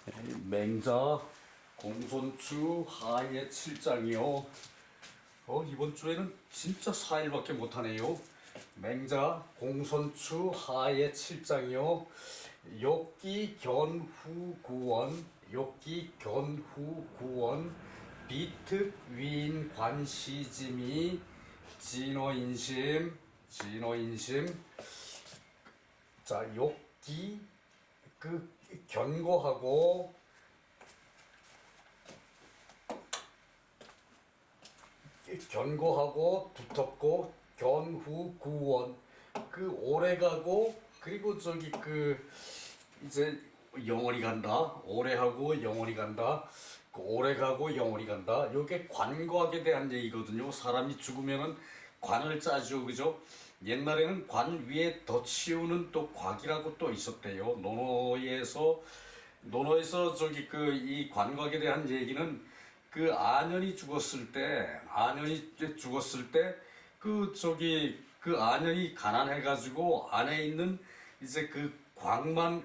맹자 공손추 하의 7장이요. 이번 주에는 진짜 4일밖에 못하네요. 맹자 공손추 하의 7장이요. 욕기 견후 구원, 욕기 견후 구원, 비특 위인 관시짐이 진어인심, 진어인심. 자, 욕기 견고하고 두텁고 견후구원 오래가고 그리고 이제 영원히 간다. 오래하고 영원히 간다. 오래가고 영원히 간다. 요게 관곽에 대한 얘기거든요. 사람이 죽으면은 관을 짜죠, 그죠? 옛날에는 관 위에 덧씌우는 또 곽이라고 또 있었대요. 논어에서 이 관곽에 대한 얘기는 안현이 죽었을 때 안현이 가난해가지고 안에 있는 이제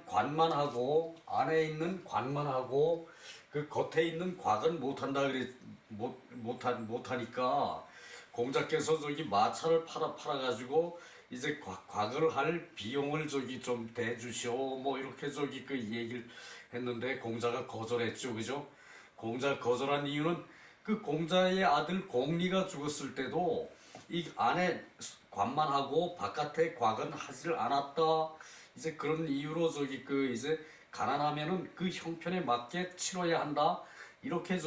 관만하고 안에 있는 관만하고 겉에 있는 곽은 못한다 못하니까 공자께서 마차를 팔아가지고 이제 곽을 할 비용을 좀 대주시오 뭐 이렇게 얘기를 했는데 공자가 거절했죠, 그죠? 공자 거절한 이유는 공자의 아들 공리가 죽었을 때도 이 안에 관만하고 바깥에 곽은 하지를 않았다. 이제 그런 이유로 이제 가난하면은 형편에 맞게 치러야 한다. 이렇게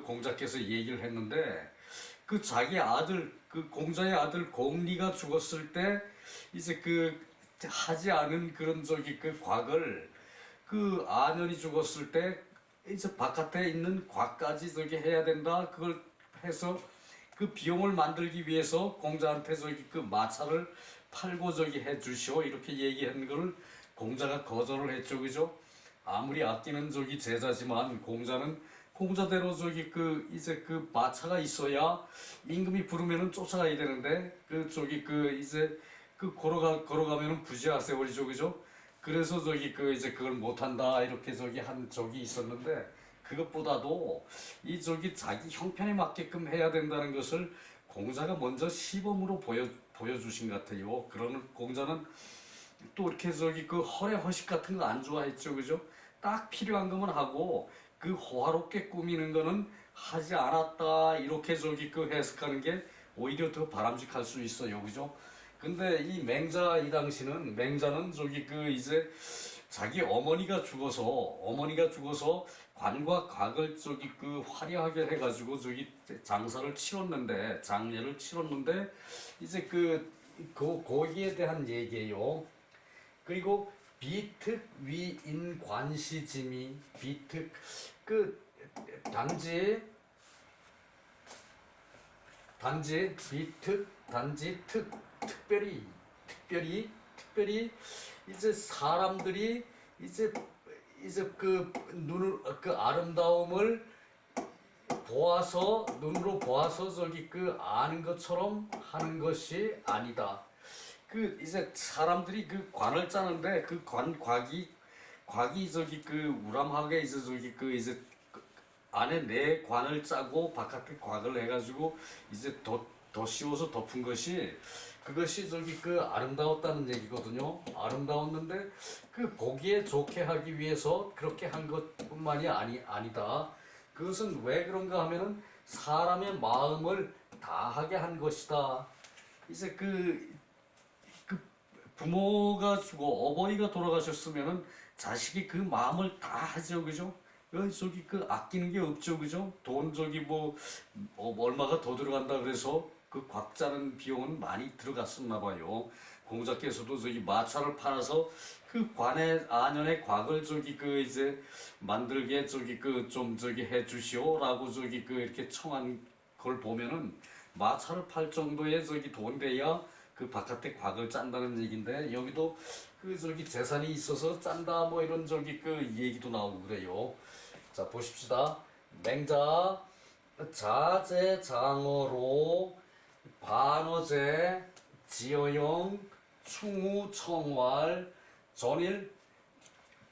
공자께서 얘기를 했는데 자기 아들 공자의 아들 공리가 죽었을 때 이제 하지 않은 그런 곽을 안현이 죽었을 때 이제 바깥에 있는 곽까지 해야 된다. 그걸 해서 비용을 만들기 위해서 공자한테 마차를 팔고 해 주시오 이렇게 얘기한 거를 공자가 거절을 했죠, 그죠? 아무리 아끼는 제자지만 공자는 공자대로 이제 마차가 있어야 임금이 부르면은 쫓아가야 되는데 이제 걸어가면은 부지하 세월이죠, 그죠? 그래서 이제 그걸 못한다 이렇게 한 적이 있었는데 그것보다도 자기 형편에 맞게끔 해야 된다는 것을 공자가 먼저 시범으로 보여주신 것 같아요. 그러는 공자는 또 이렇게 허례 허식 같은 거 안 좋아했죠, 그죠? 딱 필요한 것만 하고 호화롭게 꾸미는 거는 하지 않았다 이렇게 해석하는 게 오히려 더 바람직할 수 있어요, 그죠? 근데 이 맹자는 이제 자기 어머니가 죽어서 관과 곽을 화려하게 해가지고 장례를 치렀는데 이제 거기에 대한 얘기예요. 그리고 비특 위인 관시짐이 비특 단지 비특 단지 특별히 이제 사람들이 이제 아름다움을 눈으로 보아서 아는 것처럼 하는 것이 아니다. 이제 사람들이 관을 짜는데 곽이 우람하게 이제 이제 안에 내 관을 짜고 바깥에 곽을 해가지고 이제 더 씌워서 덮은 것이 그것이 아름다웠다는 얘기거든요. 아름다웠는데 보기에 좋게 하기 위해서 그렇게 한 것뿐만이 아니다. 그것은 왜 그런가 하면은 사람의 마음을 다하게 한 것이다. 이제 부모가 죽고 어머니가 돌아가셨으면은 자식이 마음을 다 하죠, 그죠? 아끼는 게 없죠, 그죠? 돈 얼마가 더 들어간다 그래서 곽 짜는 비용은 많이 들어갔었나 봐요. 공자께서도 마차를 팔아서 관에 안현의 곽을 이제 만들게 좀 해 주시오라고 이렇게 청한 걸 보면은 마차를 팔 정도의 돈 돼야 바깥에 곽을 짠다는 얘기인데 여기도 재산이 있어서 짠다 뭐 이런 얘기도 나오고 그래요. 자, 보십시다. 맹자 자제장어로 반어제 지어용 충우청활 전일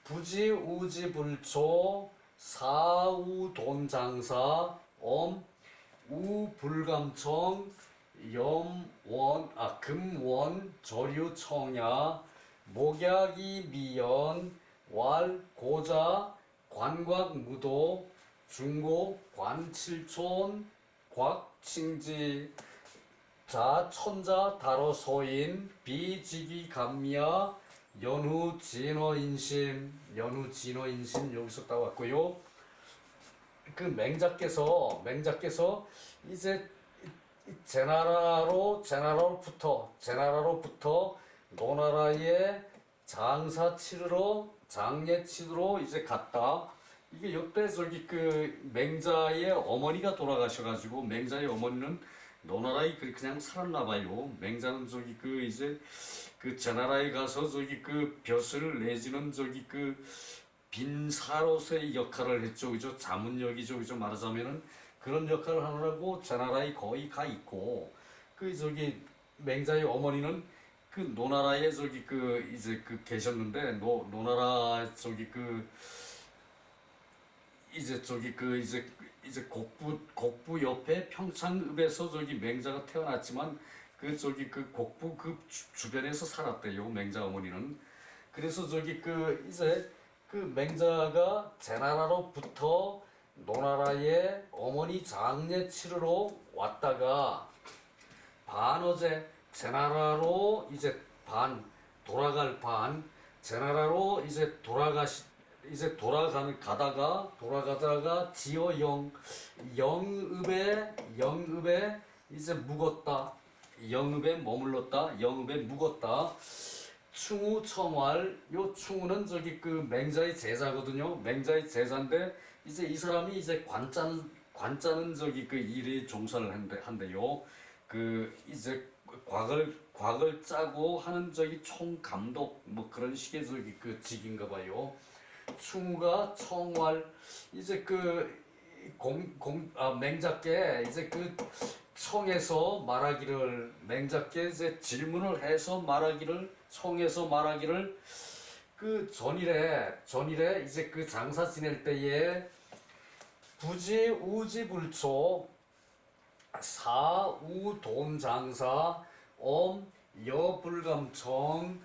부지우지불초 사우돈장사 우불감청 금원 조류청야 목약이미연 왈고자 관곽무도 중고 관칠촌 곽칭지 자천자 다로소인 비지기감미야 연후진어인심 여기서 따왔고요. 그 맹자께서 이제 제나라로부터 노나라의 장사 치르러 장례 치르러 이제 갔다. 이게 역대 저기 그 맹자의 어머니가 돌아가셔가지고 맹자의 어머니는 노나라에 그냥 살았나 봐요. 맹자는 저기 그 이제 그 제나라에 가서 저기 그 벼슬 내지는 저기 그 빈사로서의 역할을 했죠, 그죠? 자문역이죠, 그죠? 말하자면은 그런 역할을 하느라고 제나라에 거의 가 있고, 그 저기 맹자의 어머니는 그 노나라에 저기 그 이제 그 계셨는데 노나라 저기 그 이제 저기 그 이제 곡부 옆에 평창읍에서 저기 맹자가 태어났지만 그 저기 그 곡부 그 주변에서 살았대요, 맹자 어머니는. 그래서 저기 그 이제 그 맹자가 제나라로부터 노나라의 어머니 장례 치르러 왔다가 반어제 제나라로 이제 돌아갈 제나라로 이제 돌아가다가 영읍에 이제 묵었다. 영읍에 머물렀다. 영읍에 묵었다. 충우청활, 요 충우는 저기 그 맹자의 제자거든요. 맹자의 제자인데 이제 이 사람이 이제 관짜는 저기 그 일에 종사를 한대요. 그 이제 곽을 짜고 하는 저기 총감독 뭐 그런 식의 저기 그 직인가 봐요. 충우가 청활 이제 그 맹자께 이제 그 청에서 말하기를 맹자께 이제 질문을 해서 청에서 말하기를 그 전일에 이제 그 장사 지낼 때에 부지우지불초 사우돈장사 여불감청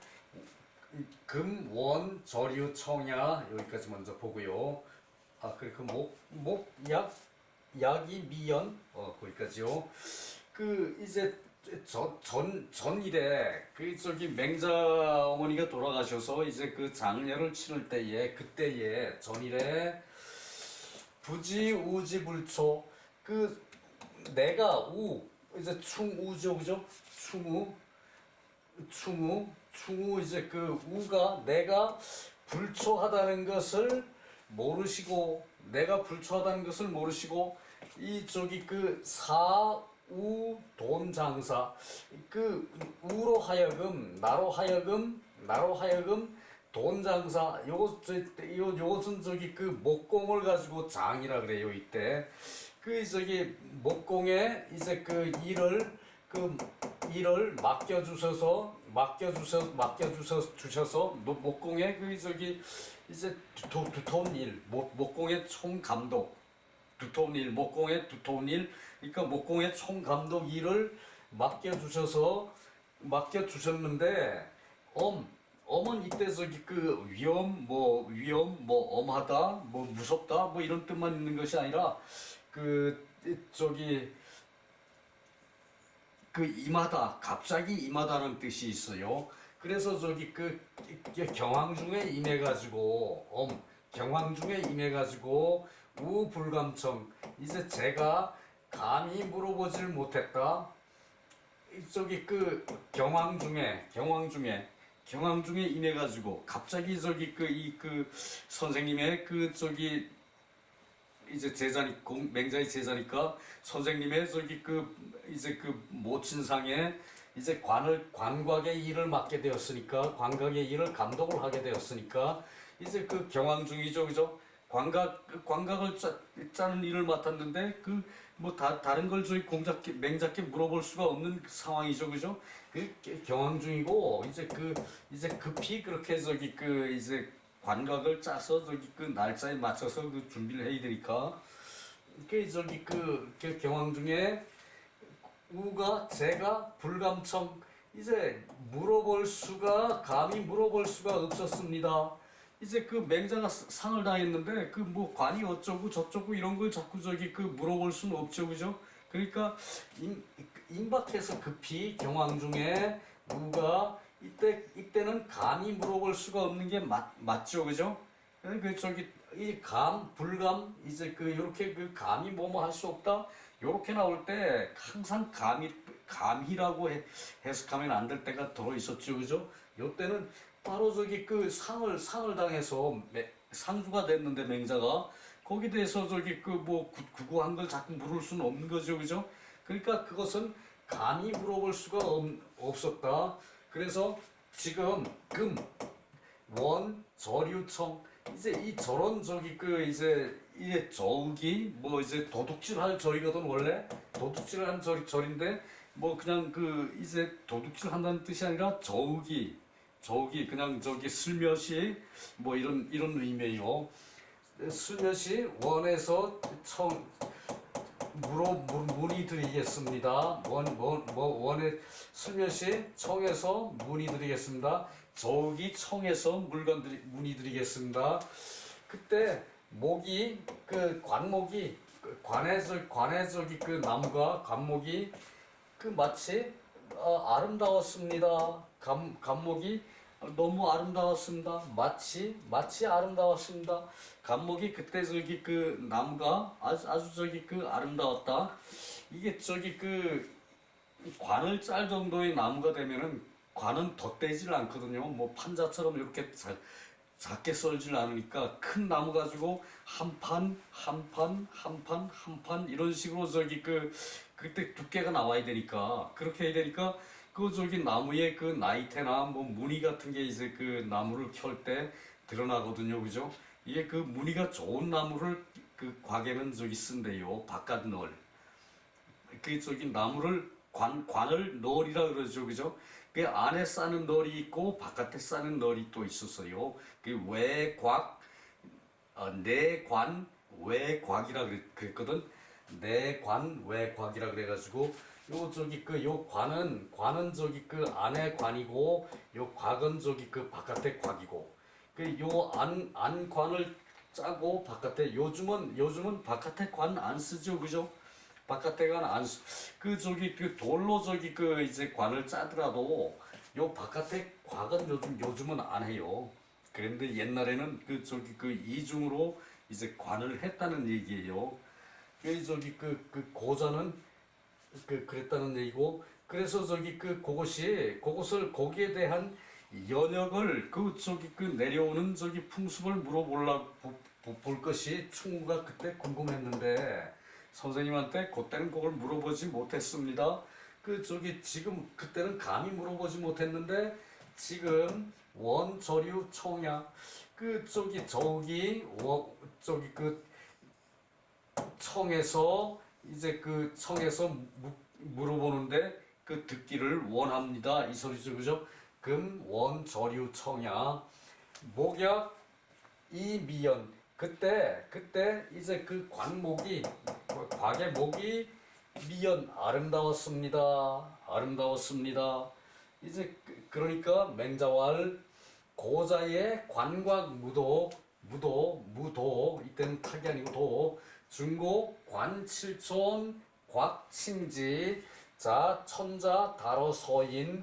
금원조류청야 여기까지 먼저 보고요. 그리고 약이 미연 거기까지요. 그 이제 전일에 그 저기 맹자 어머니가 돌아가셔서 이제 그 장례를 치를 그때에 전일에 부지우지불초 그 내가 이제 충우죠, 그죠? 충우 이제 그 우가 내가 불초하다는 것을 모르시고 이 저기 그 사우 돈장사 그 우로 하여금 나로 하여금 돈장사 요것은 저기 그 목공을 가지고 장이라 그래요. 이때 그 저기 목공에 이제 그 일을 맡겨주셔서 목공에 그 저기 이제 두터운 일 목공의 총감독 두터운 일 목공의 두터운 일 그러니까 목공의 총감독 일을 맡겨주셨는데 엄은 이때 저기 그 위험 엄하다 뭐 무섭다 뭐 이런 뜻만 있는 것이 아니라 그 저기 그 임하다 갑자기 임하다는 뜻이 있어요. 그래서 저기 그 경황 중에 임해가지고 우불감청 이제 제가 감히 물어보질 못했다. 저기 그 경황 중에 임해가지고 갑자기 저기 그 선생님의 그 저기 이제 맹자의 제자니까 선생님의 저기 그 이제 그 모친상에 이제 관곽의 일을 맡게 되었으니까 관곽의 일을 감독을 하게 되었으니까 이제 그 경황 중이죠, 그죠? 관곽을 짜는 일을 맡았는데 그 뭐 다른 걸 저희 맹자께 물어볼 수가 없는 상황이죠, 그죠? 그 경황 중이고 이제 급히 그렇게 저기 그 이제 관각을 짜서 저기 그 날짜에 맞춰서 그 준비를 해야 되니까 그 저기 그 경황 중에 우가 제가 불감청 이제 감히 물어볼 수가 없었습니다. 이제 그 맹자가 상을 당했는데 그 뭐 관이 어쩌고 저쩌고 이런 걸 자꾸 저기 그 물어볼 수는 없죠, 그죠? 그러니까 임박해서 급히 경황 중에 누가 이때는 감히 물어볼 수가 없는 게 맞죠, 그죠? 그 저기 이 불감 이제 그 이렇게 그 감히 뭐뭐 할 수 없다 요렇게 나올 때 항상 감히라고 해석하면 안 될 때가 들어 있었죠, 그죠? 요때는 바로 저기 그 상을 당해서 상주가 됐는데 맹자가 거기에 대해서 저기 그 뭐 구구한 걸 자꾸 물을 수는 없는 거죠, 그죠? 그러니까 그것은 감히 물어볼 수가 없었다. 그래서 지금 저류청 이제 이 저런 저기 그 이제 저기 뭐 이제 도둑질할 절이거든. 원래 도둑질한 절인데 뭐 그냥 그 이제 도둑질 한다는 뜻이 아니라 저기 그냥 저기 슬며시 뭐 이런 의미예요. 슬며시 원에서 문의드리겠습니다. 원에 슬며시 청에서 문의드리겠습니다. 저기 청에서 문의드리겠습니다. 그때 목이 그 관목이 관에 저기 그 나무가 관목이 그 마치 아름다웠습니다. 감목이 너무 아름다웠습니다. 마치 아름다웠습니다. 감목이 그때 저기 그 나무가 아주 저기 그 아름다웠다. 이게 저기 그 관을 짤 정도의 나무가 되면은 관은 덧대질 않거든요. 뭐 판자처럼 이렇게 작게 썰질 않으니까 큰 나무 가지고 한 판 이런 식으로 저기 그때 두께가 나와야 되니까 그렇게 해야 되니까 그 저기 나무의 그 나이테나 뭐 무늬 같은 게 이제 그 나무를 켤 때 드러나거든요, 그죠? 이게 그 무늬가 좋은 나무를 그 곽에는 저기 쓴대요, 바깥널. 그 저기 나무를 관을 널이라 그러죠, 그죠? 그 안에 싸는 널이 있고 바깥에 싸는 널이 또 있었어요. 그 외곽, 내관 외곽이라 그랬거든. 내관 외곽이라 그래가지고 요 저기 요 관은 저기 그 안에 관이고 요 곽은 저기 그 바깥에 곽이고 그 요 안관을 짜고 바깥에 요즘은 바깥에 관 안 쓰죠, 그죠? 바깥에 관 안 그 저기 그 돌로 저기 그 이제 관을 짜더라도 요 바깥에 곽은 요즘은 안 해요. 그런데 옛날에는 그 저기 그 이중으로 이제 관을 했다는 얘기예요. 그 저기 그 고전은 그랬다는 얘기고, 그래서 저기 그것을 거기에 대한 연역을 그 저기 그 내려오는 저기 풍습을 볼 것이 충무가 그때 궁금했는데 선생님한테 그때는 그걸 물어보지 못했습니다. 그 저기 지금 그때는 감히 물어보지 못했는데 지금 원저류 청야 그 저기 저기 그 청에서 이제 그 청에서 물어보는데 그 듣기를 원합니다. 이 소리죠, 그죠? 원저류 청야 목약 이미연 그때 이제 그 곽의 목이 미연 아름다웠습니다. 이제 그러니까 맹자왈 고자의 관곽 무도 이때는 탁이 아니고 도 중고 관칠촌 곽칭지 자 천자 다로 서인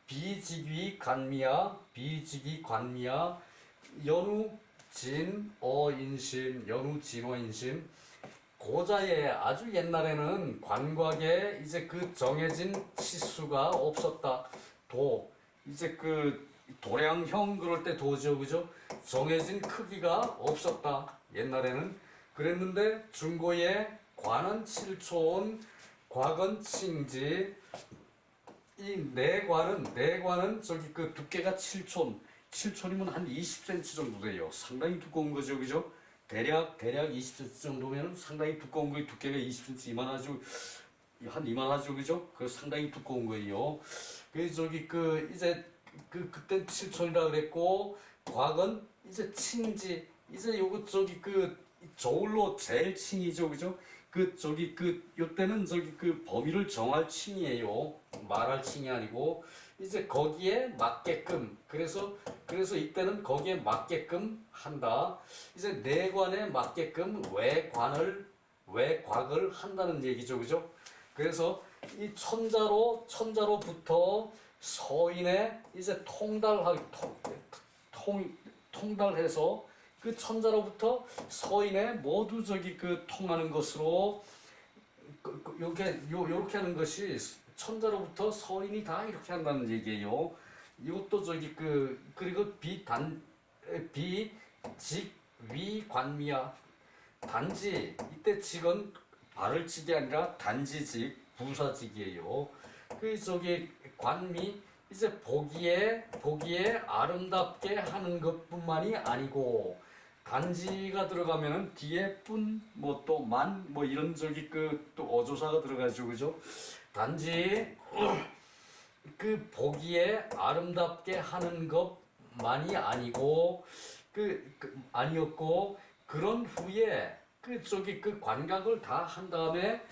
비직위 관미야 연우 진어인심 고자의 아주 옛날에는 관곽에 이제 그 정해진 치수가 없었다. 이제 그 도량형 그럴 때 도죠, 그죠? 정해진 크기가 없었다. 옛날에는 그랬는데 중고의 관은 7촌, 곽은 칭지. 이 내관은 저기 그 두께가 7촌이면 한 20cm 정도 돼요. 상당히 두꺼운 거죠, 그죠? 대략 20cm 정도면 상당히 두꺼운 거예요. 두께가 20cm 이만하죠, 그죠? 그 상당히 두꺼운 거예요. 그 저기 그 이제 그때 7촌이라 그랬고 곽은 이제 칭지 이제 요거 저기 그 저울로 제일 칭이죠, 그죠? 그 저기 그 요때는 저기 그 범위를 정할 칭이에요. 말할 칭이 아니고 이제 거기에 맞게끔 그래서 이때는 거기에 맞게끔 한다. 이제 내관에 맞게끔 외곽을 한다는 얘기죠, 그죠? 그래서 이 천자로부터 서인에 이제 통달해서 그 천자로부터 서인에 모두 저기 그 통하는 것으로 요렇게 하는 것이 천자로부터 서인이 다 이렇게 한다는 얘기예요. 이것도 저기 그리고 비직위관미야. 단지 이때 직은 발을 직이 아니라 단지직 부사직이에요. 그 저기 관미 이제 보기에 아름답게 하는 것뿐만이 아니고 단지가 들어가면은 뒤에 뿐 뭐 또 만 뭐 이런 저기 또 어조사가 들어가죠, 그죠? 단지 그 보기에 아름답게 하는 것만이 아니고 아니었고 그런 후에 그 관각을 다 한 다음에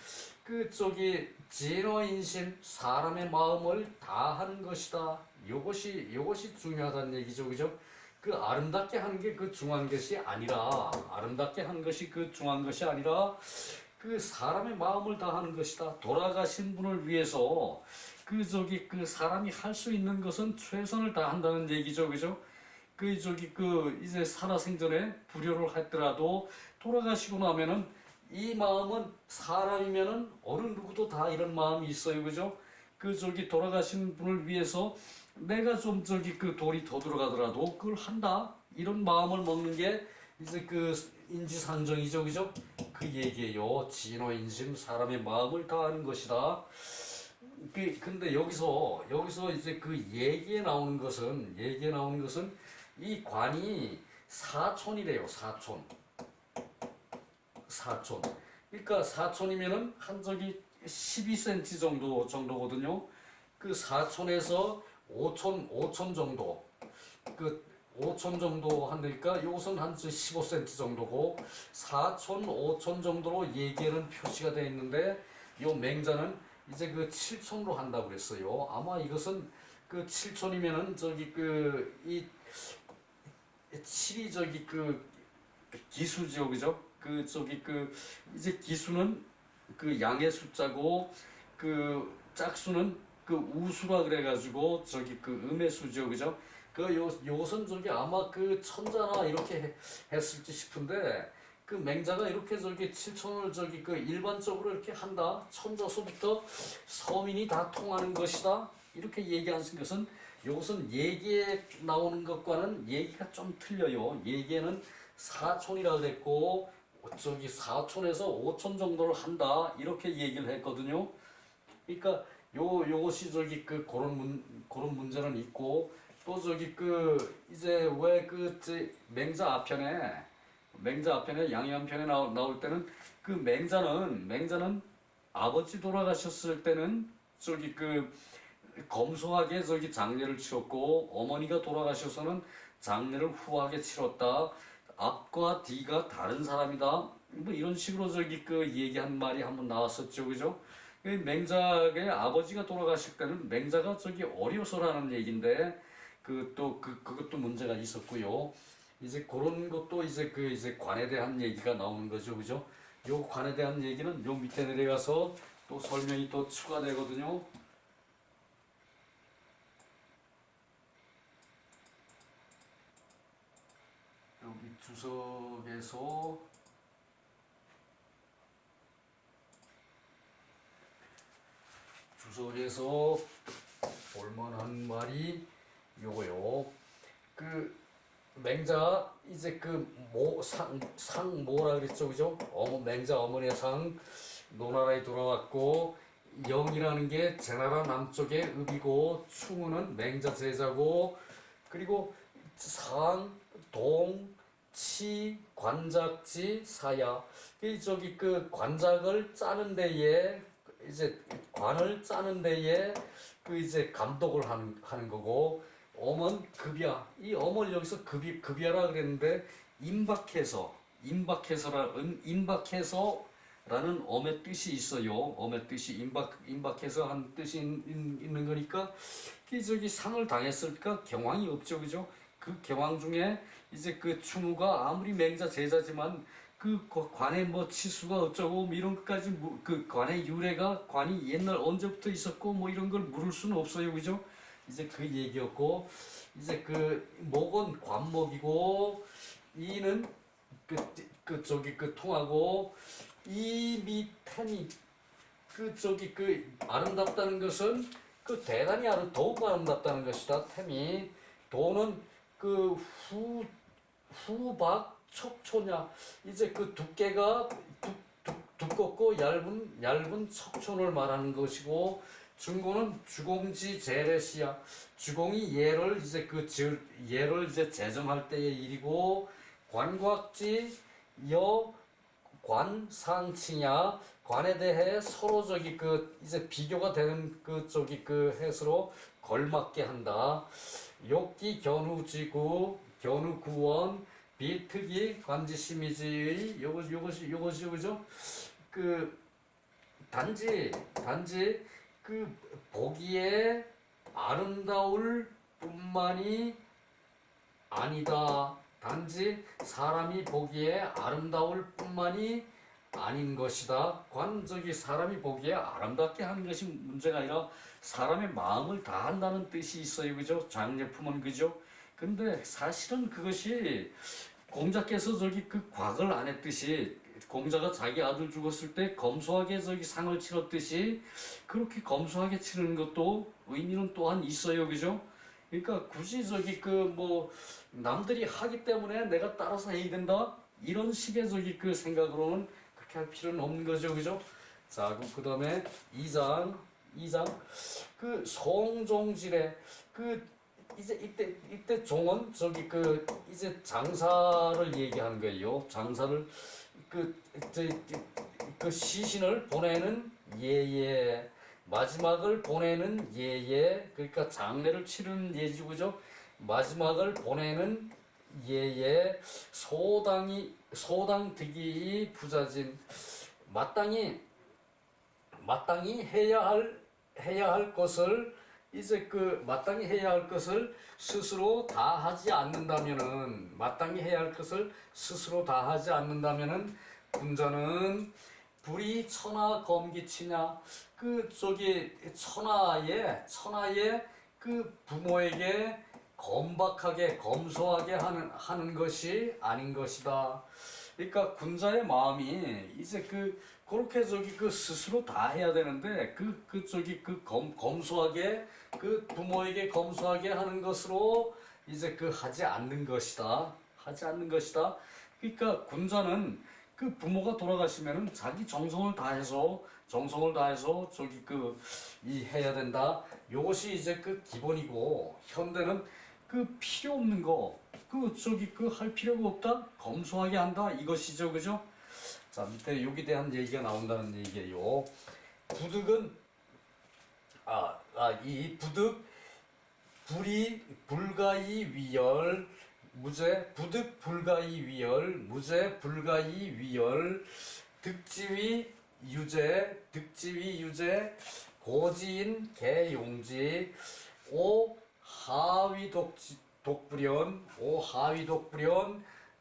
진어인심 사람의 마음을 다 하는 것이다. 요것이 중요하다는 얘기죠, 그죠? 그 아름답게 하는 게 그 중요한 것이 아니라 아름답게 하는 것이 그 중요한 것이 아니라 그 사람의 마음을 다 하는 것이다. 돌아가신 분을 위해서 그 사람이 할 수 있는 것은 최선을 다한다는 얘기죠, 그죠? 이제 살아생전에 불효를 했더라도 돌아가시고 나면은 이 마음은 사람이면은 어느 누구도 다 이런 마음이 있어요, 그죠? 돌아가신 분을 위해서 내가 좀 돌이 더 들어가더라도 그걸 한다 이런 마음을 먹는 게 이제 인지상정이죠, 그죠? 그 얘기예요. 진호인심 사람의 마음을 다하는 것이다. 근데 여기서 이제 얘기에 나오는 것은 이 관이 사촌이래요. 사촌. 그러니까 사촌이면은 한 12cm 정도거든요. 그 사촌에서 5촌 정도. 5촌 정도 한다니까 요것은 한 15cm 정도고 4촌, 5촌 정도로 얘기에는 표시가 되어 있는데 요 맹자는 이제 7촌으로 한다고 그랬어요. 아마 이것은 7촌이면은 이 7이 기수죠, 그죠? 이제 기수는 양의 숫자고 짝수는 우수라 그래가지고 음의 수죠, 그죠? 요것은 아마 천자나 이렇게 했을지 싶은데 맹자가 이렇게 7촌을 일반적으로 이렇게 한다. 천자서부터 서민이 다 통하는 것이다. 이렇게 얘기하는 것은 요것은 얘기에 나오는 것과는 얘기가 좀 틀려요. 얘기에는 사촌이라 그랬고 사촌에서 5촌 정도를 한다 이렇게 얘기를 했거든요. 그러니까 요것이 그런 문제는 있고 또 이제 왜 맹자 앞편에 양의한편에 나올 때는 맹자는 아버지 돌아가셨을 때는 검소하게 장례를 치렀고 어머니가 돌아가셔서는 장례를 후하게 치렀다. 앞과 뒤가 다른 사람이다. 뭐 이런 식으로 얘기한 말이 한번 나왔었죠, 그죠? 맹자의 아버지가 돌아가실 때는 맹자가 어려서라는 얘긴데 그것도 문제가 있었고요. 이제 그런 것도 이제 관에 대한 얘기가 나오는 거죠, 그죠? 요 관에 대한 얘기는 요 밑에 내려가서 또 설명이 또 추가되거든요. 여기 주석에서 볼만한 말이 요거요. 맹자 이제 상 뭐라 그랬죠, 그죠? 맹자 어머니의 상 노나라에 돌아왔고 영이라는 게 제나라 남쪽의 읍이고 충우는 맹자 제자고 그리고 상, 동, 치, 관작지, 사야 관작을 짜는 데에 이제 관을 짜는 데에 이제 감독을 하는 거고 엄은 급이야. 이 엄을 여기서 급이야라 그랬는데 임박해서라는 엄의 뜻이 있어요. 엄의 뜻이 임박해서 한 뜻이 있는 거니까 저기 상을 당했을까 경황이 없죠, 그죠? 그 경황 중에 이제 그 충우가 아무리 맹자 제자지만 그 관의 뭐 치수가 어쩌고 뭐 이런 것까지 그 관의 유래가 관이 옛날 언제부터 있었고 뭐 이런 걸 물을 수는 없어요, 그죠? 이제 그 얘기였고 이제 그 목은 관목이고 이는 저기 그 통하고 이 밑태미 저기 그 아름답다는 것은 그 대단히 더욱 아름답다는 것이다. 태미 도는 그 후박 척초냐 이제 그 두께가 두껍고 얇은 척촌을 말하는 것이고 중고는 주공지 제레시야 주공이 얘를 이제 제정할 때의 일이고 관곽지 여 관상칭야 관에 대해 서로 저기 그 이제 비교가 되는 그 저기 그 해서로 걸맞게 한다. 욕기 견우지구 견우구원 비특이 관지심이지의 요것이 그죠? 그 단지 그 보기에 아름다울 뿐만이 아니다. 단지 사람이 보기에 아름다울 뿐만이 아닌 것이다. 저기 사람이 보기에 아름답게 하는 것이 문제가 아니라 사람의 마음을 다한다는 뜻이 있어요. 그죠? 장례품은 그죠? 근데 사실은 그것이 공자께서 저기 그 과거를 안 했듯이 공자가 자기 아들 죽었을 때 검소하게 저기 상을 치렀듯이 그렇게 검소하게 치르는 것도 의미는 또한 있어요. 그죠? 그러니까 굳이 저기 그 뭐 남들이 하기 때문에 내가 따라서 해야 된다 이런 식의 저기 그 생각으로는 그렇게 할 필요는 없는 거죠, 그죠? 자, 그 다음에 2장 그 송종질에 그 이제 이때 종은 저기 그 이제 장사를 얘기하는 거예요. 장사를 그 시신을 보내는 예예. 마지막을 보내는 예예. 그러니까 장례를 치르는 예지 그죠? 마지막을 보내는 예예. 소당 득이 부자진 마땅히 해야 할 것을 이제 그 마땅히 해야 할 것을 스스로 다 하지 않는다면은 마땅히 해야 할 것을 스스로 다 하지 않는다면은 군자는 불이 천하 검기치냐 그 저기 천하의 그 부모에게 검박하게 검소하게 하는 것이 아닌 것이다. 그러니까 군자의 마음이 이제 그렇게 저기 그 스스로 다 해야 되는데 저기 검소하게 그 부모에게 검소하게 하는 것으로 이제 하지 않는 것이다. 그러니까 군자는 그 부모가 돌아가시면은 자기 정성을 다해서 저기 이 해야 된다. 요것이 이제 기본이고 현대는 필요 없는 거 저기 할 필요가 없다. 검소하게 한다. 이것이죠. 그죠? 자, 밑에 여기 대한 얘기가 나온다는 얘기예요. 부득은 이 부득 불이 불가이 위열 무죄 부득 불가이 위열 무죄 불가이 위열 득지위 유죄 고지인 개용지 오 하위 독불연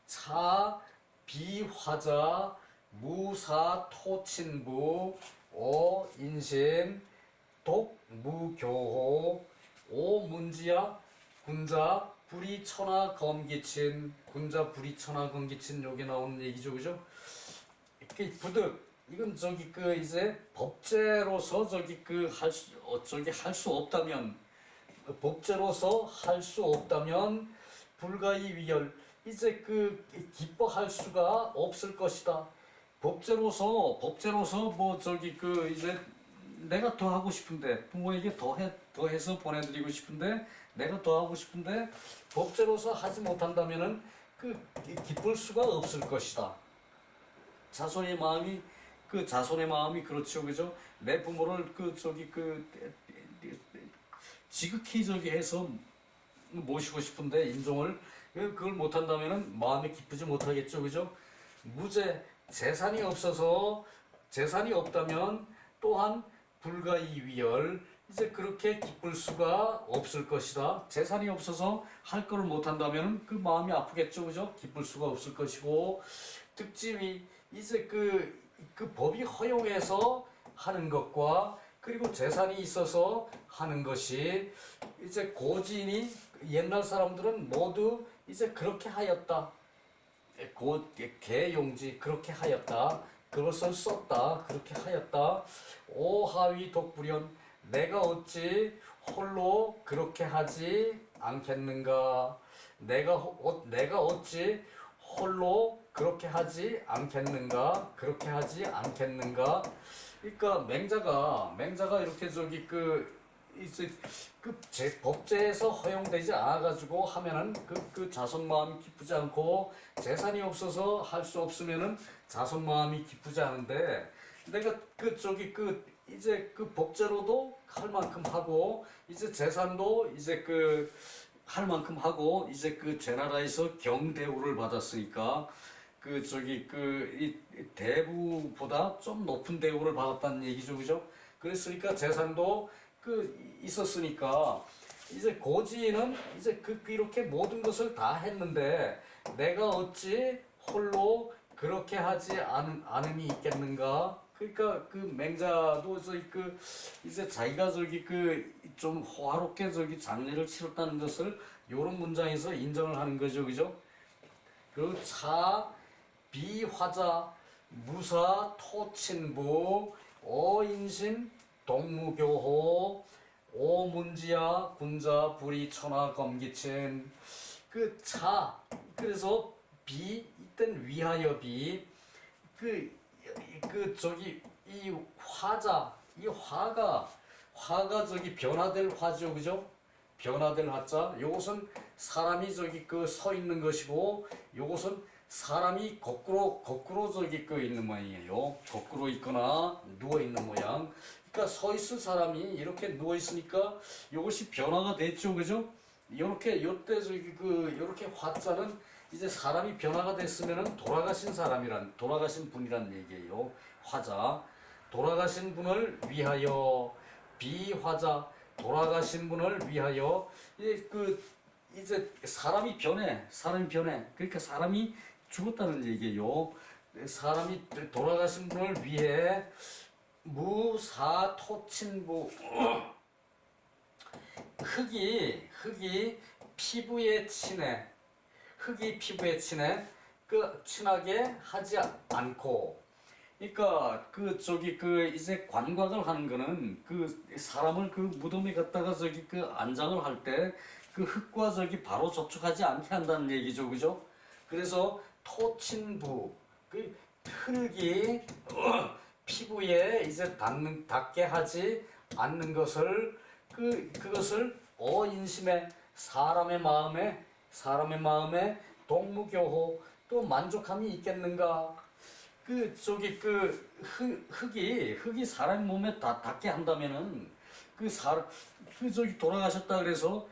차 비화자 무사 토친부 오 인심 독 무교호 오 문지야 군자 불이천하 검기친 군자 불이천하 검기친 여기 나오는 얘기죠, 그죠? 이렇게 부득 이건 저기 이제 법제로서 저기 할 수 없다면 법제로서 할 수 없다면 불가이 위열 이제 기뻐할 수가 없을 것이다. 법제로서 뭐 저기 이제 내가 더 하고 싶은데 부모에게 더해서 보내드리고 싶은데 내가 더 하고 싶은데 법제로서 하지 못한다면은 기쁠 수가 없을 것이다. 자손의 마음이 그렇죠, 그죠? 내 부모를 지극히 저기 해서 모시고 싶은데 인종을 그걸 못한다면은 마음이 기쁘지 못하겠죠, 그죠? 무죄 재산이 없다면 또한 불가이위열 이제 그렇게 기쁠 수가 없을 것이다. 재산이 없어서 할 거를 못한다면 그 마음이 아프겠죠, 그죠? 기쁠 수가 없을 것이고 특징이 이제 그 법이 허용해서 하는 것과 그리고 재산이 있어서 하는 것이 이제 고지인이 옛날 사람들은 모두 이제 그렇게 하였다. 곧 개용지 그렇게 하였다. 그것을 썼다. 그렇게 하였다. 오하위 독불현 내가 어찌 홀로 그렇게 하지 않겠는가? 내가 어찌 홀로 그렇게 하지 않겠는가? 그렇게 하지 않겠는가? 그러니까 맹자가 이렇게 이제 법제에서 허용되지 않아가지고 하면은 그 자손 마음이 기쁘지 않고 재산이 없어서 할 수 없으면은 자손 마음이 기쁘지 않은데 내가 이제 그 법제로도 할 만큼 하고 이제 재산도 이제 할 만큼 하고 이제 제 나라에서 경대우를 받았으니까 이 대부보다 좀 높은 대우를 받았다는 얘기죠, 그죠? 그랬으니까 재산도 있었으니까 이제 고지는 이제 이렇게 모든 것을 다 했는데 내가 어찌 홀로 그렇게 하지 않음이 있겠는가? 그러니까 맹자도 이제 자기가 좀 호화롭게 장례를 치렀다는 것을 요런 문장에서 인정을 하는 거죠, 그죠? 그리고 비화자 무사 토친부 어인신 동무교호 오문지야 군자 불이 천하 검기친 그래서 이땐 위하여 이 화가 변화될 화죠, 그죠? 변화될 화자 요것은 사람이 서 있는 것이고 요것은 사람이 거꾸로 있는 모양이에요. 거꾸로 있거나 누워 있는 모양. 그러니까 서 있을 사람이 이렇게 누워 있으니까 이것이 변화가 됐죠, 그죠? 요렇게 요때 요렇게 화자는 이제 사람이 변화가 됐으면은 돌아가신 분이란 얘기예요. 화자 돌아가신 분을 위하여 비화자 돌아가신 분을 위하여 이제 사람이 변해. 그러니까 사람이 죽었다는 얘기예요. 사람이 돌아가신 분을 위해 무사토친부 흙이 피부에 친해. 친하게 하지 않고. 그러니까 이제 관광을 하는 거는 사람을 무덤에 갖다가 안장을 할 때 흙과 바로 접촉하지 않게 한다는 얘기죠, 그죠? 그래서 토친부 흙이 피부에 이제 닿게 하지 않는 것을 그것을 어인심에 사람의 마음에 동무교호 또 만족함이 있겠는가? 흙이 사람 몸에 닿게 한다면은 돌아가셨다 그래서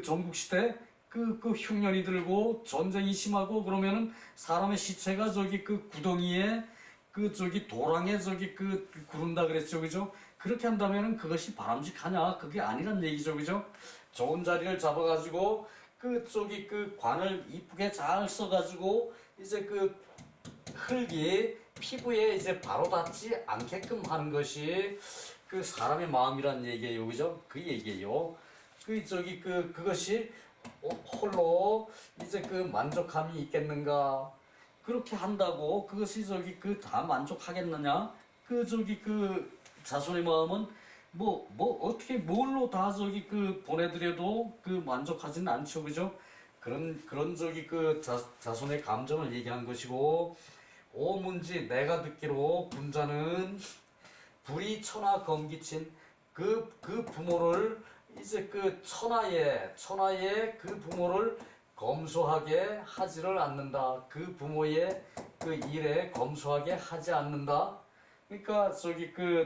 전국시대 흉년이 들고 전쟁이 심하고 그러면은 사람의 시체가 구덩이에 도랑에 구른다 그랬죠, 그죠? 그렇게 한다면은 그것이 바람직하냐? 그게 아니란 얘기죠, 그죠? 좋은 자리를 잡아가지고 관을 이쁘게 잘 써가지고 이제 흙이 피부에 이제 바로 닿지 않게끔 하는 것이 사람의 마음이란 얘기예요, 그죠? 그 얘기예요. 그것이 홀로 이제 만족함이 있겠는가? 그렇게 한다고 그것이 다 만족하겠느냐? 자손의 마음은 어떻게 뭘로 다 보내드려도 만족하지는 않죠, 그죠? 그런 자손의 감정을 얘기한 것이고 오문지 내가 듣기로 군자는 불이 천하 검기친 그 부모를 이제 천하의 부모를 검소하게 하지를 않는다. 그 부모의 일에 검소하게 하지 않는다. 그러니까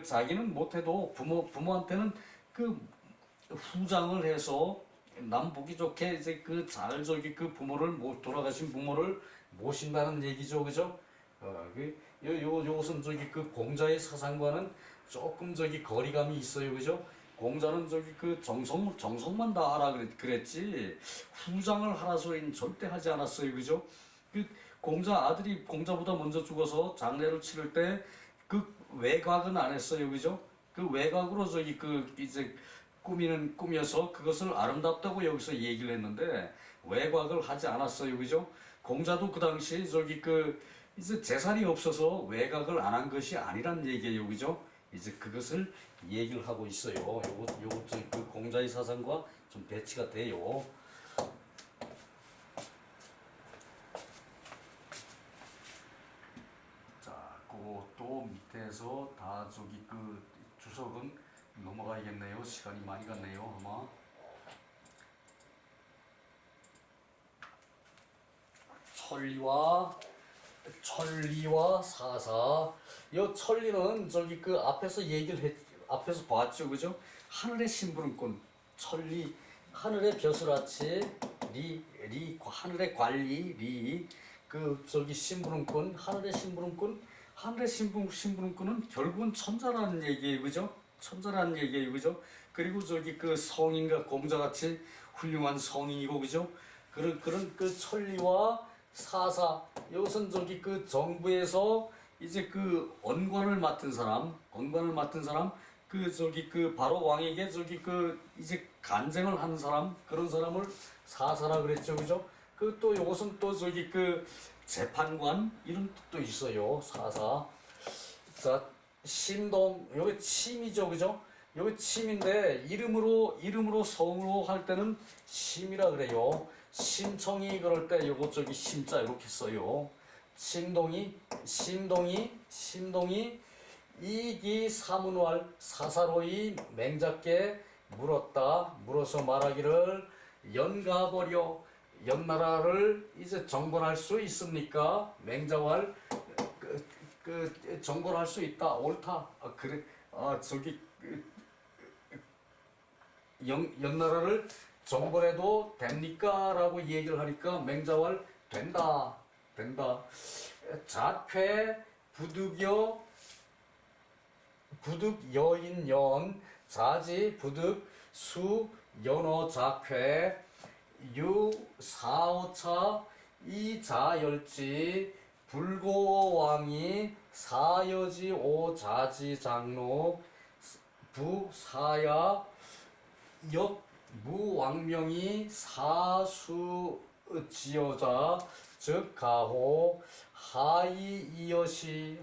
자기는 못해도 부모한테는 후장을 해서 남 보기 좋게 이제 그 잘 저기 그 부모를 돌아가신 부모를 모신다는 얘기죠, 그죠? 요것은 저기 그 공자의 사상과는 조금 저기 거리감이 있어요, 그죠? 공자는 저기 그 정성만 다하라 그랬지 후장을 하라 소리는 절대 하지 않았어요, 그죠? 그 공자 아들이 공자보다 먼저 죽어서 장례를 치를 때 그 외곽은 안 했어요, 그죠? 그 외곽으로 저기 그 이제 꾸며서 그것을 아름답다고 여기서 얘기를 했는데 외곽을 하지 않았어요, 그죠? 공자도 그 당시 저기 그 이제 재산이 없어서 외곽을 안 한 것이 아니란 얘기예요, 그죠? 이제 그것을 얘기를 하고 있어요. 요거 그 공자의 사상과 좀 배치가 돼요. 자, 그것도 밑에서 다 저기 그 주석은 넘어가야겠네요. 시간이 많이 갔네요, 아마. 천리와 사사. 이 천리는 저기 그 앞에서 봤죠, 그죠? 하늘의 심부름꾼 천리, 하늘의 벼슬아치 하늘의 관리 그 저기 심부름꾼, 하늘의 심부름꾼은 결국은 천자라는 얘기예요, 그죠? 천자라는 얘기예요, 그죠? 그리고 저기 그 성인과 공자같이 훌륭한 성인이고, 그죠? 그런 그 천리와 사사, 이것은 저기 그 정부에서 이제 그 언관을 맡은 사람, 그 저기 그 바로 왕에게 저기 그 이제 간쟁을 하는 사람, 그런 사람을 사사라 그랬죠, 그죠? 그 또 이것은 또 저기 그 재판관 이런 뜻도 있어요, 사사. 자, 심동, 요게 침이죠, 그죠? 요게 침인데 이름으로 성으로 할 때는 심이라 그래요. 심청이 그럴 때 요거 저기 심자 이렇게 써요. 심동이 이기 사문왈 사사로이 맹작게 물어서 말하기를 연가버려 연나라를 이제 정벌할 수 있습니까? 맹자왈 정벌할 수 있다. 옳다. 그래. 저기 연나라를 정벌해도 됩니까? 라고 얘기를 하니까 맹자왈 된다. 자쾌 부득 여인연 자지 부득 수 연어 자쾌 유 사오차 이자열지 불고왕이 사여지 오자지 장로 부사야 역 무왕명이 사수지여자 즉 가호 하이이여시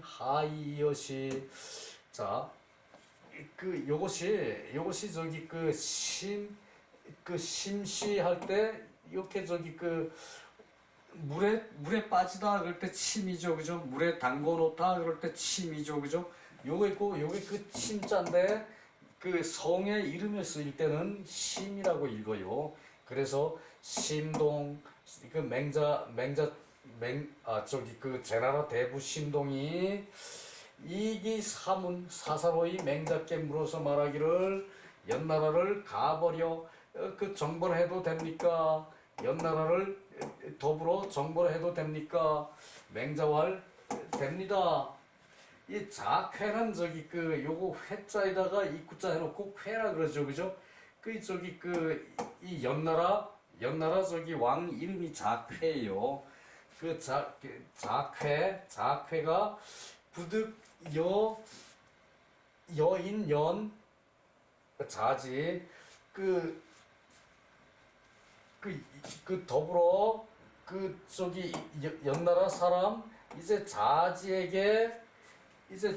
자, 요것이 저기 심시할 때 이렇게 저기 물에 빠지다 그럴 때 침이죠, 그죠? 물에 담궈 놓다 그럴 때 침이죠, 그죠? 요게 그 침자인데 그 성의 이름을 쓰일 때는 심이라고 읽어요. 그래서 심동 그 제나라 대부 심동이 이기 사문 사사로이 맹작게 물어서 말하기를 연나라를 가버려 그 정벌해도 됩니까? 연나라를 더불어 정벌해도 됩니까? 맹자왈 됩니다. 이 자쾌는 저기 요거 회자에다가 이구자 해놓고 회라 그러죠, 그죠? 이 연나라 저기 왕 이름이 자쾌예요. 자쾌가 부득 여인 연 자지 더불어 저기 연나라 사람 이제 자지에게 이제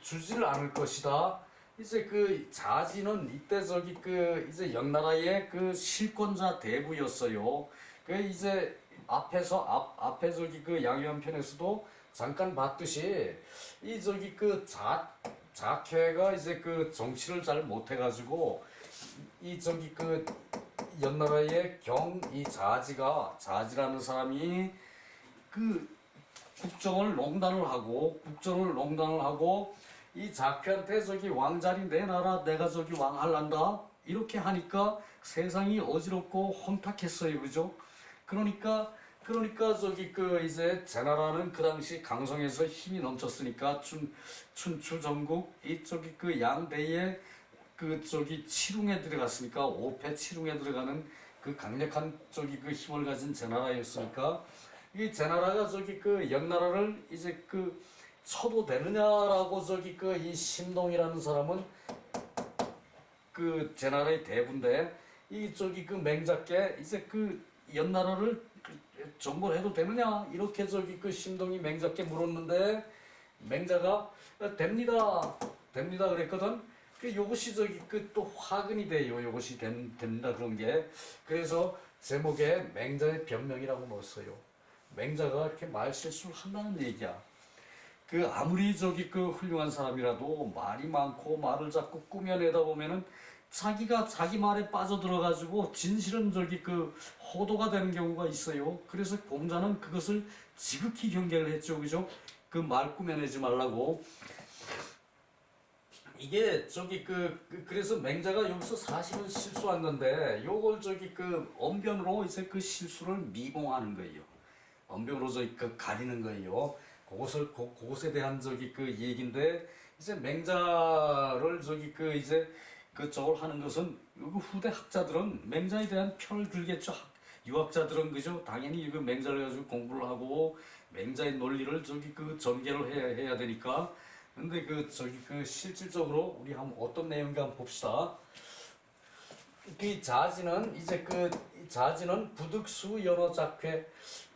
주지를 않을 것이다. 이제 자지는 이때 저기 이제 연나라의 실권자 대부였어요. 이제 앞에 저기 양요한 편에서도 잠깐 봤듯이 이 저기 자쾌가 이제 정치를 잘 못해가지고 이 저기 연나라의 이 자지라는 사람이 국정을 농단을 하고 이 자쾌한테 저기 왕자리 내놔라 내가 저기 왕 할란다 이렇게 하니까 세상이 어지럽고 혼탁했어요. 그죠? 그러니까 저기 그 이제 제나라는 그 당시 강성에서 힘이 넘쳤으니까 춘추 전국 이 저기 그 양대의 그 저기 칠웅에 들어갔으니까 오패 칠웅에 들어가는 그 강력한 저기 그 힘을 가진 제나라였으니까 이 제나라가 저기 그 연나라를 이제 그 쳐도 되느냐라고 저기 그 이 심동이라는 사람은 그 제나라의 대부인데 이 저기 그 맹자께 이제 그 연나라를 정벌 해도 되느냐 이렇게 저기 그 심동이 맹자께 물었는데 맹자가 됩니다 그랬거든. 그 요것이 저기 그 또 화근이 돼요. 요것이 됩니다 그런 게. 그래서 제목에 맹자의 변명이라고 넣었어요. 맹자가 이렇게 말 실수를 한다는 얘기야. 그 아무리 저기 그 훌륭한 사람이라도 말이 많고 말을 자꾸 꾸며내다 보면은 자기가 자기 말에 빠져들어가지고 진실은 저기 그 호도가 되는 경우가 있어요. 그래서 공자는 그것을 지극히 경계를 했죠. 그죠? 그 말 꾸며내지 말라고. 이게 저기 그래서 맹자가 여기서 사실은 실수한 건데 요걸 저기 그 언변으로 이제 그 실수를 미봉하는 거예요. 언변으로 저기 그 가리는 거예요. 그것에 대한 저기 그 얘기인데 이제 맹자를 저기 그 이제 그 저걸 하는 것은 후대 학자들은 맹자에 대한 편을 들겠죠. 유학자들은 그죠. 당연히 그 맹자를 가지고 공부를 하고 맹자의 논리를 저기 그 전개를 해야 되니까. 근데 그 저기 그 실질적으로 우리 한번 어떤 내용인가 한번 봅시다. 그 자지는 이제 그 자지는 부득수 연호 작회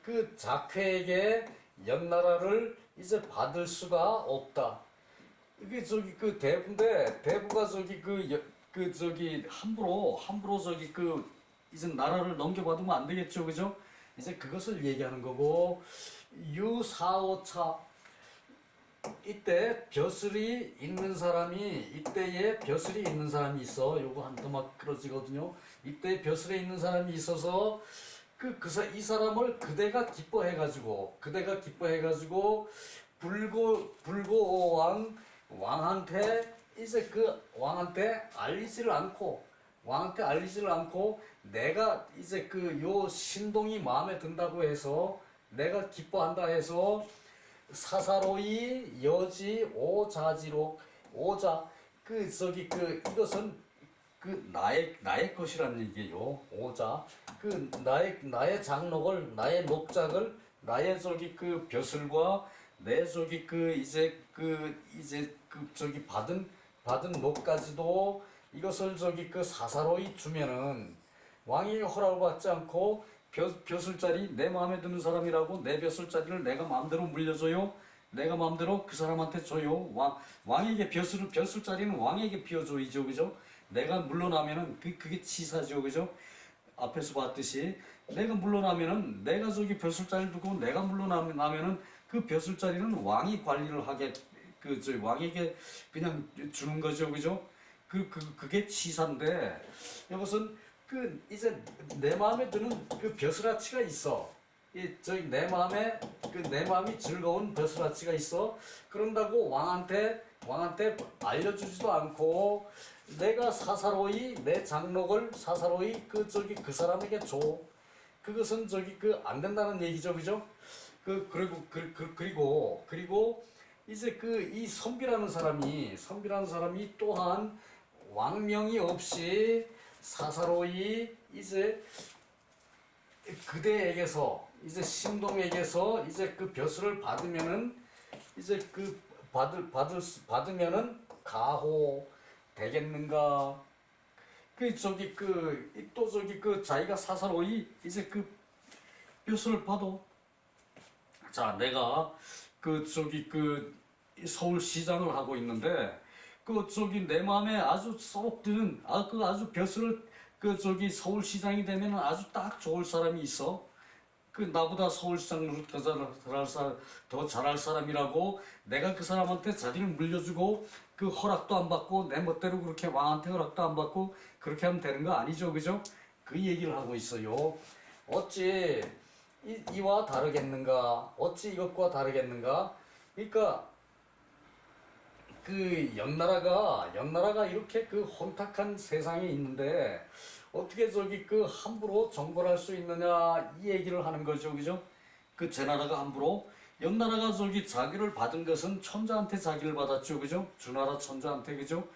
그 작회에게 연나라를 이제 받을 수가 없다. 이게 저기 그 대부인데 대부가 저기 그 저기 함부로 저기 그 이제 나라를 넘겨받으면 안 되겠죠, 그죠? 이제 그것을 얘기하는 거고 유사오차 이때 벼슬이 있는 사람이 이때에 벼슬이 있는 사람이 있어. 요거 한 토막 끌어지거든요. 이때 벼슬에 있는 사람이 있어서 이 사람을 그대가 기뻐해가지고 불고 왕한테 이제 그 왕한테 알리지를 않고 내가 이제 그 요 신동이 마음에 든다고 해서 내가 기뻐한다 해서 사사로이 여지 오자지로 오자 그 저기 그 이것은 그 나의 것이라는 얘기예요. 오자 그 나의 장록을 나의 녹작을 나의 저기 그 벼슬과 내 저기 그 이제 저기 받은 녹까지도 이것을 저기 그 사사로이 주면은 왕이 허락을 받지 않고 벼슬자리 내 마음에 드는 사람이라고 내 벼슬자리를 내가 마음대로 물려줘요. 내가 마음대로 그 사람한테 줘요. 왕에게 벼슬자리는 왕에게 비워줘야죠. 그죠? 내가 물러나면은 그게 치사죠. 그죠? 앞에서 봤듯이 내가 물러나면은 내가 저기 벼슬자리를 두고 내가 물러나면은 그 벼슬자리는 왕이 관리를 하게 저 왕에게 그냥 주는 거죠. 그죠? 그게 치사인데 이것은 이제 내 마음에 드는 그 벼슬아치가 있어. 내 마음이 즐거운 벼슬아치가 있어. 그런다고 왕한테 알려주지도 않고 내가 사사로이 내 장록을 사사로이 그 사람에게 줘. 그것은 안 된다는 얘기죠, 그죠? 그리고 이제 이 선비라는 사람이 또한 왕명이 없이 사사로이 이제 그대에게서 이제 신동에게서 이제 그 벼슬을 받으면은 이제 받으면은 가호 되겠는가? 자기가 사사로이 이제 벼슬을 받아. 자, 내가 서울시장을 하고 있는데 내 마음에 아주 쏙 드는 아주 벼슬을 서울시장이 되면 아주 딱 좋을 사람이 있어. 나보다 서울시장으로 더 잘할 사람이라고 내가 그 사람한테 자리를 물려주고 허락도 안 받고 내 멋대로 그렇게 왕한테 허락도 안 받고 그렇게 하면 되는 거 아니죠, 그죠? 그 얘기를 하고 있어요. 어찌 이와 다르겠는가? 어찌 이것과 다르겠는가? 그러니까 그 연나라가 이렇게 그 혼탁한 세상에 있는데 어떻게 저기 그 함부로 정벌할 수 있느냐 이 얘기를 하는 거죠, 그죠? 그 제나라가 함부로 연나라가 저기 자기를 받은 것은 천자한테 자기를 받았죠, 그죠? 주나라 천자한테, 그죠?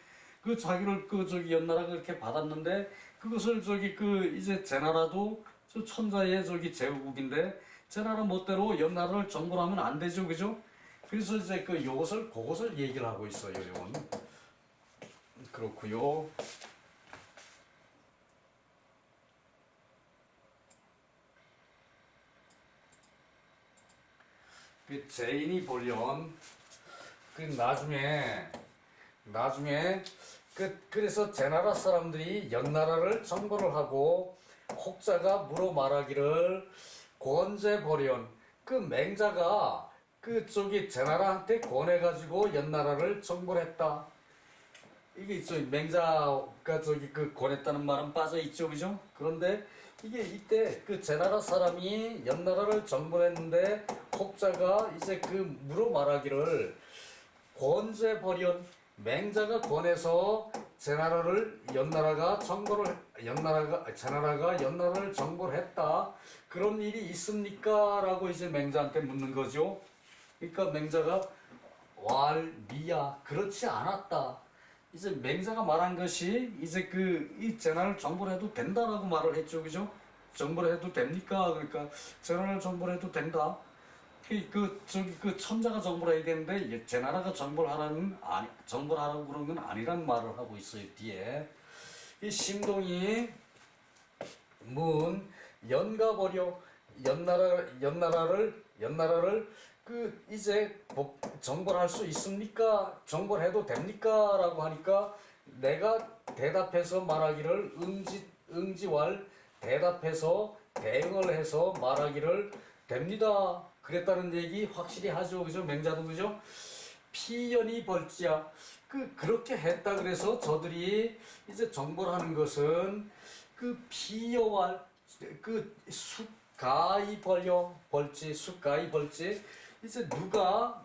그 자기를 그 저기 연나라가 그렇게 받았는데 그것을 저기 그 이제 제나라도 저 천자의 저기 제후국인데 제나라 멋대로 연나라를 정벌하면 안 되죠, 그죠? 그래서 이제 그 요것을 그것을 얘기를 하고 있어요, 요건. 그렇고요. 그 제인이 보련 그 나중에 그래서 제나라 사람들이 연나라를 정벌을 하고 혹자가 물어 말하기를 권제보련 그 맹자가 그 저기 제나라한테 권해가지고 연나라를 정벌했다. 이게 있죠. 맹자가 저기 그 권했다는 말은 빠져 있죠, 그죠? 그런데 이게 이때 그 제나라 사람이 연나라를 정벌했는데 혹자가 이제 그 물어 말하기를 권제벌연 맹자가 권해서 제나라가 연나라를 정벌했다. 그런 일이 있습니까? 라고 이제 맹자한테 묻는 거죠. 그러니까 맹자가 왈미야 그렇지 않았다. 이제 맹자가 말한 것이 이제 그 이 제나라를 정벌해도 된다라고 말을 했죠, 그죠? 정벌해도 됩니까? 그러니까 제나라를 정벌해도 된다. 저기 그 천자가 정벌해야 되는데 제나라가 정벌하라고 그런 건 아니란 말을 하고 있어요, 뒤에. 이 심동이 문 연가버려 연나라를 그 이제 정벌할 수 있습니까? 정벌해도 됩니까? 라고 하니까 내가 대답해서 말하기를 응지왈 대답해서 대응을 해서 말하기를 됩니다. 그랬다는 얘기 확실히 하죠, 그죠? 맹자도, 그죠? 피연이 벌지야. 그렇게 했다 그래서 저들이 이제 정벌하는 것은 그 피여왈 그 숫가이 벌지 이제 누가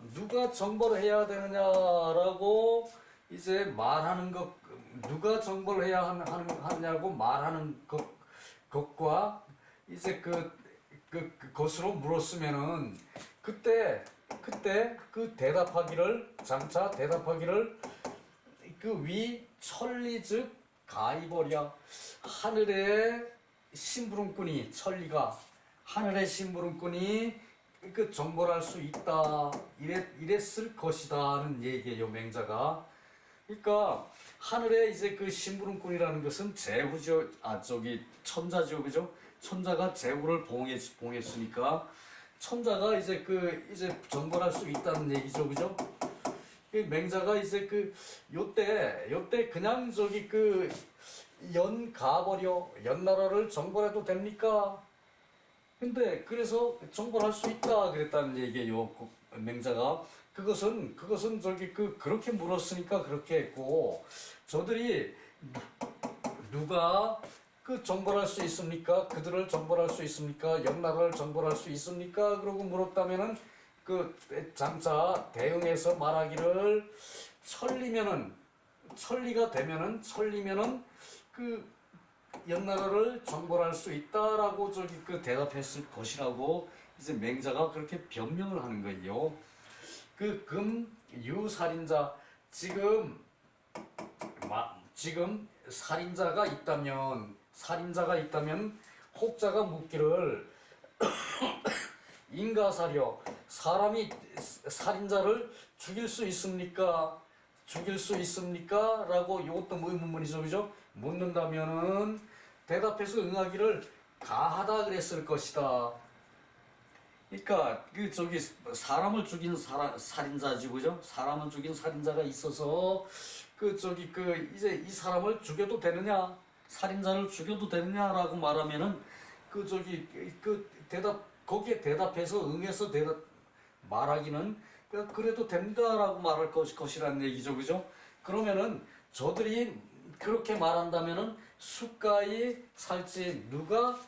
정벌해야 되느냐라고 이제 말하는 것 누가 정벌해야 하느냐고 말하는 것과 이제 그것으로 물었으면은 그때 그 장차 대답하기를 그 위 천리 즉 가이버랴 하늘의 심부름꾼이 천리가 하늘의 심부름꾼이 그 정벌할 수 있다 이랬을 것이다는 얘기예요, 맹자가. 그러니까 하늘에 이제 그 심부름꾼이라는 것은 제후죠, 저기 천자죠, 그죠? 천자가 제후를 봉했으니까 천자가 이제 이제 정벌할 수 있다는 얘기죠, 그죠? 맹자가 이제 요때 그냥 저기 연나라를 정벌해도 됩니까? 근데 그래서 정벌할 수 있다 그랬다는 얘기예요, 맹자가. 그것은 저기 그렇게 물었으니까 그렇게 했고 저들이 누가 정벌할 수 있습니까? 그들을 정벌할 수 있습니까? 연나라를 정벌할 수 있습니까? 그러고 물었다면은 장차 대응해서 말하기를 천리가 되면은 연나라를 정벌할 수 있다라고 대답했을 것이라고 이제 맹자가 그렇게 변명을 하는 거예요. 유살인자 지금 살인자가 있다면 혹자가 묻기를 인가사려 사람이 살인자를 죽일 수 있습니까? 라고 이것도 의문문이죠, 그죠? 묻는다면은 대답해서 응하기를 가하다 그랬을 것이다. 그러니까 사람을 죽인 살인자지, 그죠? 사람을 죽인 살인자가 있어서 이제 이 사람을 죽여도 되느냐? 살인자를 죽여도 되느냐라고 말하면은 거기에 대답해서 응해서 말하기는 그래도 된다라고 말할 것이라는 얘기죠, 그죠? 그러면은 저들이 그렇게 말한다면은 숫가이 살지 누가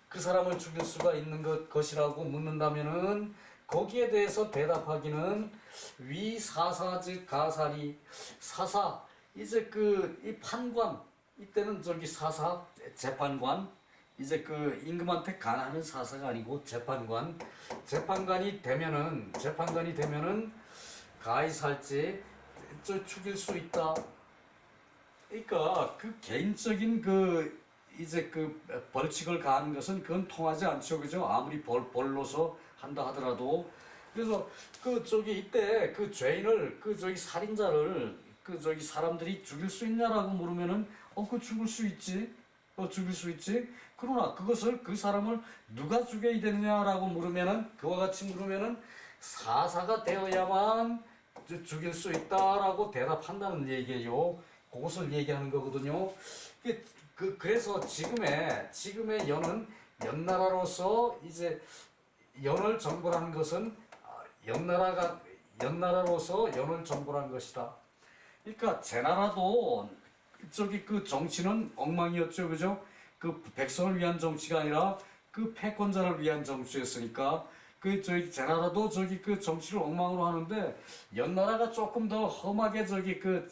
그 사람을 죽일 수가 있는 것이라고 묻는다면은 거기에 대해서 대답하기는 위 사사 즉 가사리 사사 이제 그 이 판관 이때는 저기 사사 재판관 이제 그 임금한테 간하는 사사가 아니고 재판관이 되면은 가이살지 저 죽일 수 있다. 그러니까 그 개인적인 그 이제 그 벌칙을 가하는 것은 그건 통하지 않죠, 그죠? 아무리 벌로서 한다 하더라도. 그래서 그 저기 이때 그 죄인을 그 저기 살인자를 그 저기 사람들이 죽일 수 있냐라고 물으면은 그 죽을 수 있지. 죽일 수 있지. 그러나 그것을 그 사람을 누가 죽여야 되느냐라고 물으면은 그와 같이 물으면은 사사가 되어야만 죽일 수 있다라고 대답한다는 얘기예요. 그것을 얘기하는 거거든요. 그래서 지금의 연은 연나라로서 이제 연을 정벌하는 것은 연나라로서 연을 정벌한 것이다. 그러니까 제나라도 저기 그 정치는 엉망이었죠, 그죠? 그 백성을 위한 정치가 아니라 그 패권자를 위한 정치였으니까 그 저기 제나라도 저기 그 정치를 엉망으로 하는데 연나라가 조금 더 험하게 저기 그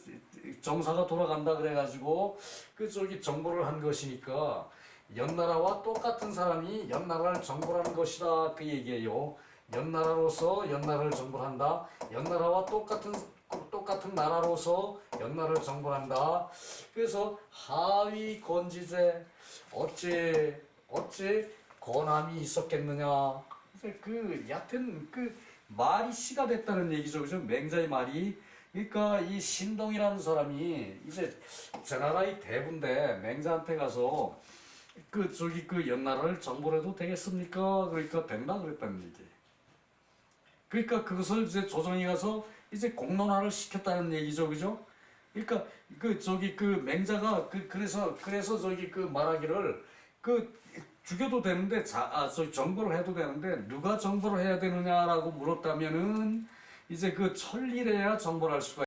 정사가 돌아간다 그래가지고 그 저기 정벌을 한 것이니까 연나라와 똑같은 사람이 연나라를 정벌하는 것이다 그 얘기예요. 연나라로서 연나라를 정벌한다. 연나라와 똑같은 나라로서 연나라를 정벌한다. 그래서 하위 건지제 어찌 권함이 있었겠느냐. 여하튼 그 말이 시가 됐다는 얘기죠, 그죠? 맹자의 말이. 그러니까 이 신동이라는 사람이 이제 제나라의 대부인데 맹자한테 가서 그 연나라를 정벌해도 되겠습니까? 그러니까 된다 그랬다는 얘기. 그러니까 그것을 이제 조정이 가서 이제 공론화를 시켰다는 얘기죠, 그죠? 그러니까 그 맹자가 그래서 저기 그 말하기를 죽여도 되는데 저기 정벌을 해도 되는데 누가 정벌을 해야 되느냐라고 물었다면은 이제 그 천리래야 정벌할 수가